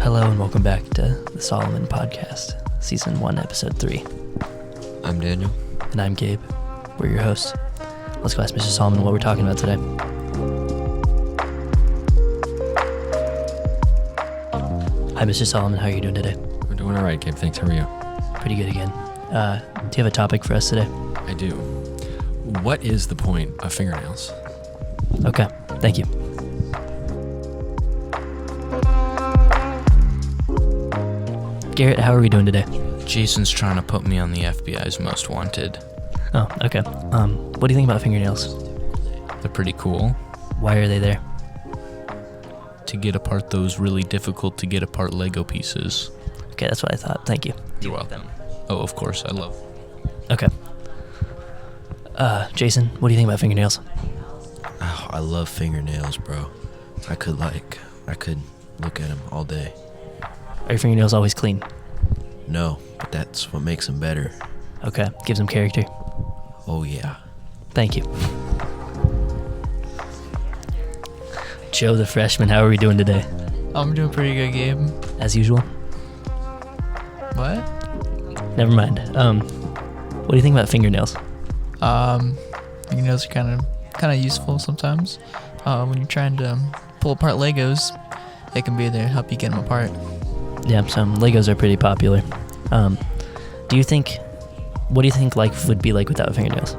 Hello and welcome back to the Solomen podcast, Season 1, Episode 3. I'm Daniel. And I'm Gabe. We're your hosts. Let's go ask Mr. Solomen what we're talking about today. Hi, Mr. Solomen. How are you doing today? We're doing all right, Gabe. Thanks. How are you? Pretty good again. Do you have a topic for us today? I do. What is the point of fingernails? Okay, thank you. Garrett, how are we doing today? Jason's trying to put me on the FBI's most wanted. Oh, okay. What do you think about fingernails? They're pretty cool. Why are they there? To get apart those really difficult to get apart Lego pieces. Okay, that's what I thought. Thank you. You're welcome. Oh, of course, I love. Okay. Jason, what do you think about fingernails? Oh, I love fingernails, bro. I could look at them all day. Are your fingernails always clean? No, but that's what makes them better. Okay, gives them character. Oh, yeah. Thank you. Joe the freshman, how are we doing today? I'm doing pretty good, Gabe. As usual? What? Never mind. What do you think about fingernails? Fingernails are kind of useful sometimes. When you're trying to pull apart Legos, they can be there to help you get them apart. Yeah, some Legos are pretty popular. What do you think life would be like without fingernails?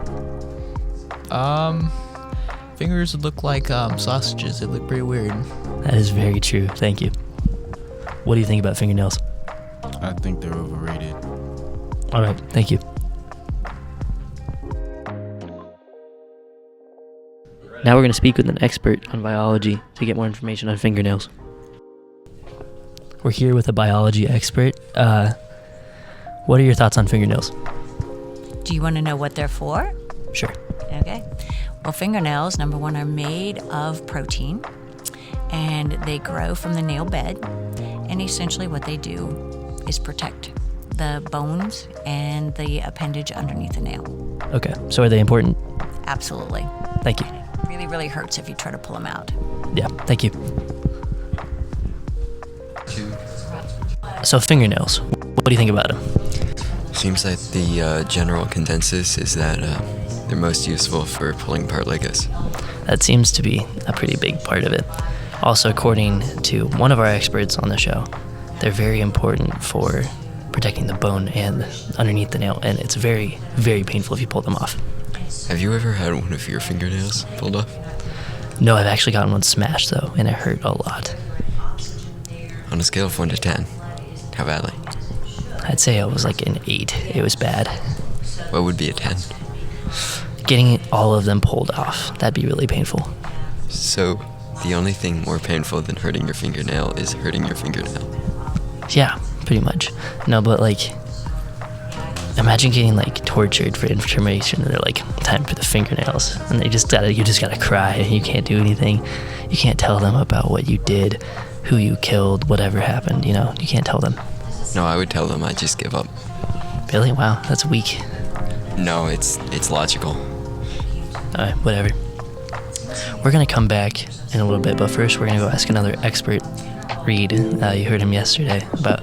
Fingers would look like sausages. They look pretty weird. That is very true. Thank you. What do you think about fingernails? I think they're overrated. All right, thank you. Now we're going to speak with an expert on biology to get more information on fingernails. We're here with a biology expert. What are your thoughts on fingernails? Do you want to know what they're for? Sure. Okay. Well, fingernails, number one, are made of protein, and they grow from the nail bed. And essentially what they do is protect the bones and the appendage underneath the nail. Okay, so are they important? Absolutely. Thank you. It really, really hurts if you try to pull them out. Yeah, thank you. So fingernails, what do you think about them? Seems like the general consensus is that they're most useful for pulling apart Legos. That seems to be a pretty big part of it. Also, according to one of our experts on the show, they're very important for protecting the bone and underneath the nail, and it's very, very painful if you pull them off. Have you ever had one of your fingernails pulled off? No, I've actually gotten one smashed, though, and it hurt a lot. On a scale of 1 to 10, how badly? I'd say I was like an 8. It was bad. What would be a 10? Getting all of them pulled off, that'd be really painful. So, the only thing more painful than hurting your fingernail is hurting your fingernail. Yeah, pretty much. No, but imagine getting tortured for information, and they're like, time for the fingernails, and you just gotta cry, and you can't do anything. You can't tell them about what you did, who you killed, whatever happened, you can't tell them. No, I would tell them I'd just give up. Really? Wow, that's weak. No, it's logical. Alright, whatever. We're gonna come back in a little bit, but first we're gonna go ask another expert, Reed. You heard him yesterday about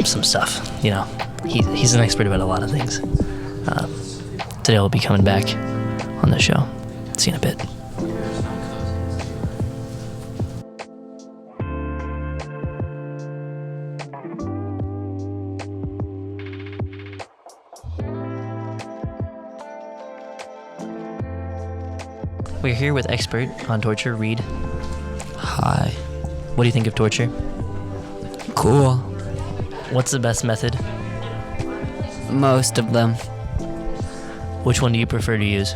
some stuff. He's an expert about a lot of things. Today we'll be coming back on the show. See you in a bit. We're here with expert on torture, Reed. Hi. What do you think of torture? Cool. What's the best method? Most of them. Which one do you prefer to use?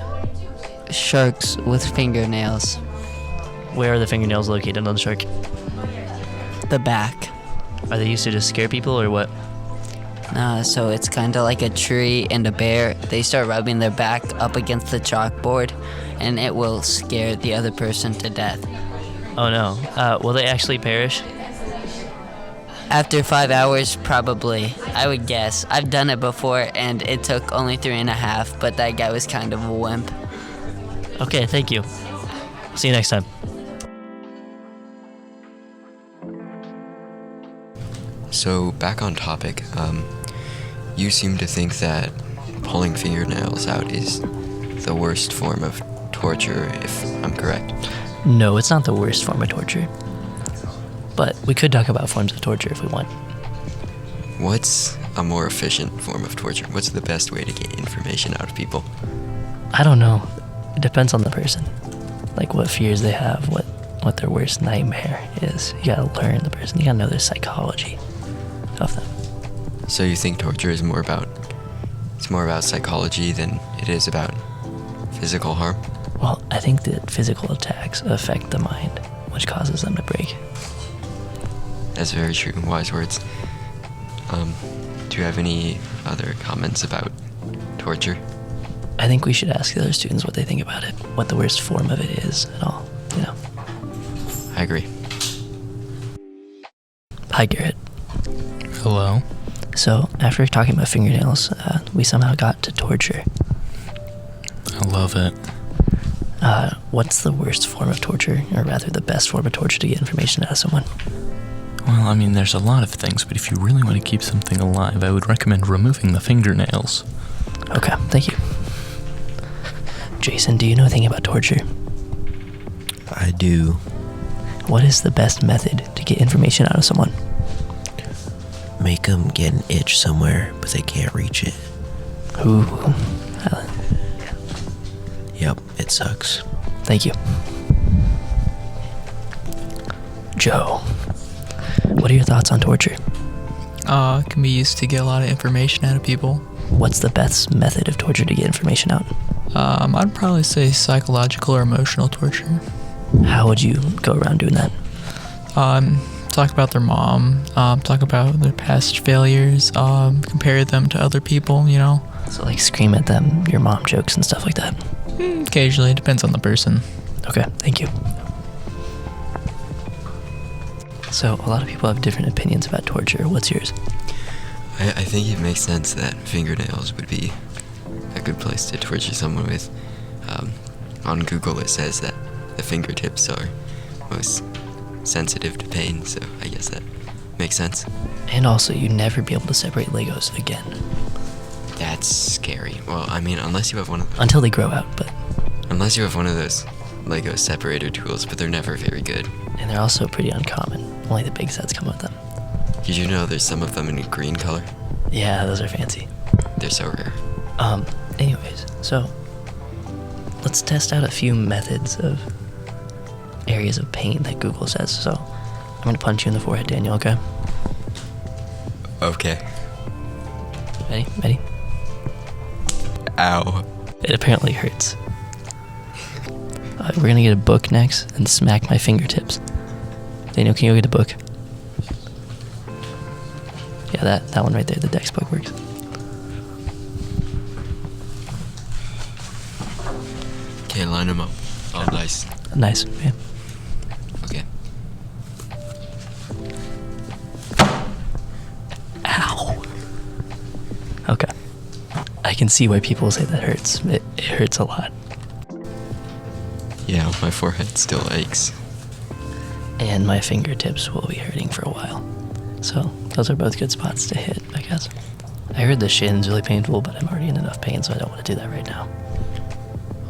Sharks with fingernails. Where are the fingernails located on the shark? The back. Are they used to just scare people or what? So it's kind of like a tree and a bear. They start rubbing their back up against the chalkboard, and it will scare the other person to death. Oh no. Will they actually perish? After 5 hours, probably. I would guess. I've done it before, and it took only 3.5, but that guy was kind of a wimp. Okay, thank you. See you next time. So back on topic, you seem to think that pulling fingernails out is the worst form of torture, if I'm correct. No, it's not the worst form of torture. But we could talk about forms of torture if we want. What's a more efficient form of torture? What's the best way to get information out of people? I don't know. It depends on the person. Like what fears they have, what their worst nightmare is. You gotta learn the person. You gotta know their psychology of them. So you think torture is more about psychology than it is about physical harm? Well, I think that physical attacks affect the mind, which causes them to break. That's very true. Wise words. Do you have any other comments about torture? I think we should ask the other students what they think about it, what the worst form of it is at all, you know. I agree. Hi, Garrett. Hello. So, after talking about fingernails, we somehow got to torture. I love it. What's the worst form of torture, or rather the best form of torture to get information out of someone? Well, I mean, there's a lot of things, but if you really want to keep something alive, I would recommend removing the fingernails. Okay, thank you. Jason, do you know anything about torture? I do. What is the best method to get information out of someone? Make them get an itch somewhere, but they can't reach it. Ooh. Yep, it sucks. Thank you. Joe, what are your thoughts on torture? It can be used to get a lot of information out of people. What's the best method of torture to get information out? I'd probably say psychological or emotional torture. How would you go around doing that? Talk about their mom, talk about their past failures, compare them to other people, you know. So like scream at them, your mom jokes and stuff like that? Occasionally, it depends on the person. Okay, thank you. So a lot of people have different opinions about torture. What's yours? I think it makes sense that fingernails would be a good place to torture someone with. On Google it says that the fingertips are most sensitive to pain, so I guess that makes sense. And also, you'd never be able to separate Legos again. That's scary. Well, I mean, unless you have one of Until they grow out, but... Unless you have one of those Lego separator tools, but they're never very good. And they're also pretty uncommon. Only the big sets come with them. Did you know there's some of them in green color? Yeah, those are fancy. They're so rare. Anyways, so... let's test out a few methods of areas of pain that Google says. So, I'm gonna punch you in the forehead, Daniel, okay? Okay. Ready? Ow. It apparently hurts. We're gonna get a book next and smack my fingertips. Daniel, can you go get a book? Yeah, that one right there, the Dex book works. Okay, line them up. Oh, nice. Nice, yeah. Okay. Ow. Okay. I can see why people say that hurts. It hurts a lot. Yeah, my forehead still aches. And my fingertips will be hurting for a while. So, those are both good spots to hit, I guess. I heard the shin's really painful, but I'm already in enough pain, so I don't want to do that right now.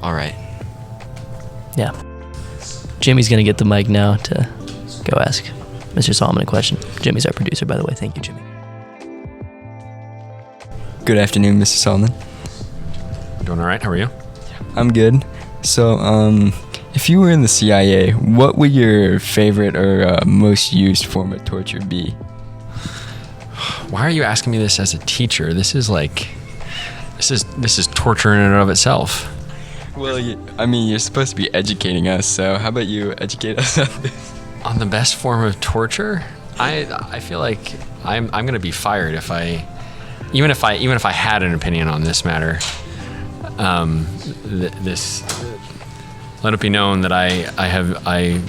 Alright. Yeah. Jimmy's gonna get the mic now to go ask Mr. Solomen a question. Jimmy's our producer, by the way. Thank you, Jimmy. Good afternoon, Mr. Solomen. Doing all right? How are you? I'm good. So, if you were in the CIA, what would your favorite or most used form of torture be? Why are you asking me this as a teacher? This is torture in and of itself. Well, I mean, you're supposed to be educating us, so how about you educate us on this? On the best form of torture? I feel like I'm gonna be fired if I had an opinion on this matter. Let it be known that I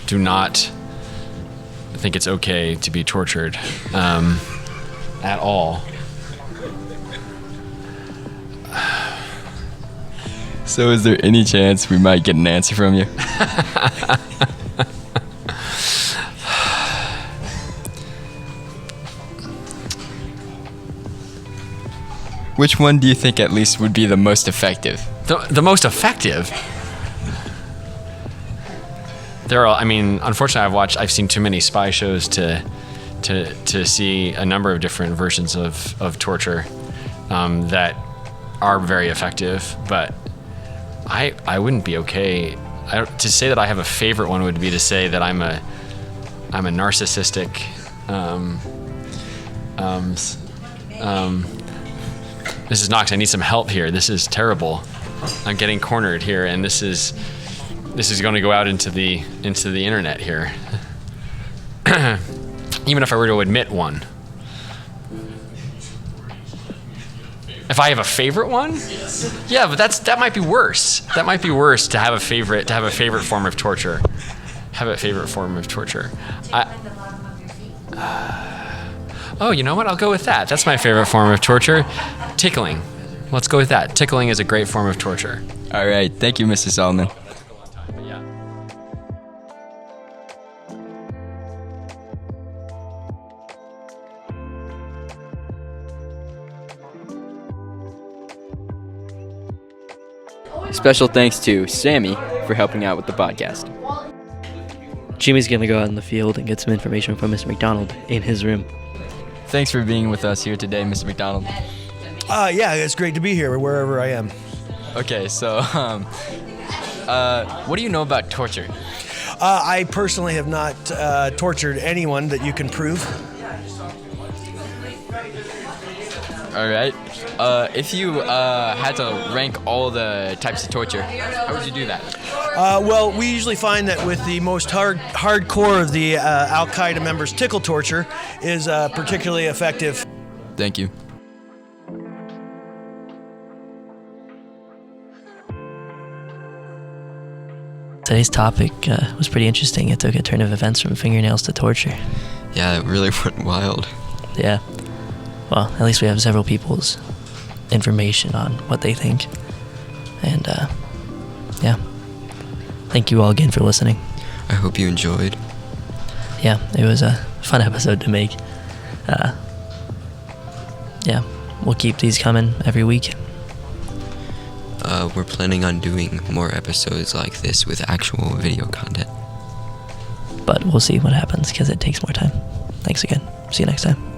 do not think it's okay to be tortured at all. So is there any chance we might get an answer from you? which one do you think at least would be the most effective? The most effective. There are. I mean, unfortunately, I've seen too many spy shows to see a number of different versions of torture that are very effective. But I wouldn't be okay. To say that I have a favorite one would be to say that I'm a narcissistic. Mrs. Knox, I need some help here. This is terrible. I'm getting cornered here, and this is going to go out into the internet here. Even if I were to admit one. If I have a favorite one? Yeah, but that might be worse. That might be worse to have a favorite form of torture. Oh, you know what? I'll go with that. That's my favorite form of torture. Tickling. Let's go with that. Tickling is a great form of torture. All right. Thank you, Mrs. Solomen. Special thanks to Sammy for helping out with the podcast. Jimmy's going to go out in the field and get some information from Mr. McDonald in his room. Thanks for being with us here today, Mr. McDonald. Yeah, it's great to be here wherever I am. Okay, so what do you know about torture? I personally have not tortured anyone that you can prove. All right. If you had to rank all the types of torture, how would you do that? Well, we usually find that with the most hardcore of the Al-Qaeda members, tickle torture is particularly effective. Thank you. Today's topic was pretty interesting. It took a turn of events from fingernails to torture. Yeah, it really went wild. Yeah. Well, at least we have several people's information on what they think. And, yeah. Thank you all again for listening. I hope you enjoyed. Yeah, it was a fun episode to make. Yeah, we'll keep these coming every week. We're planning on doing more episodes like this with actual video content. But we'll see what happens because it takes more time. Thanks again. See you next time.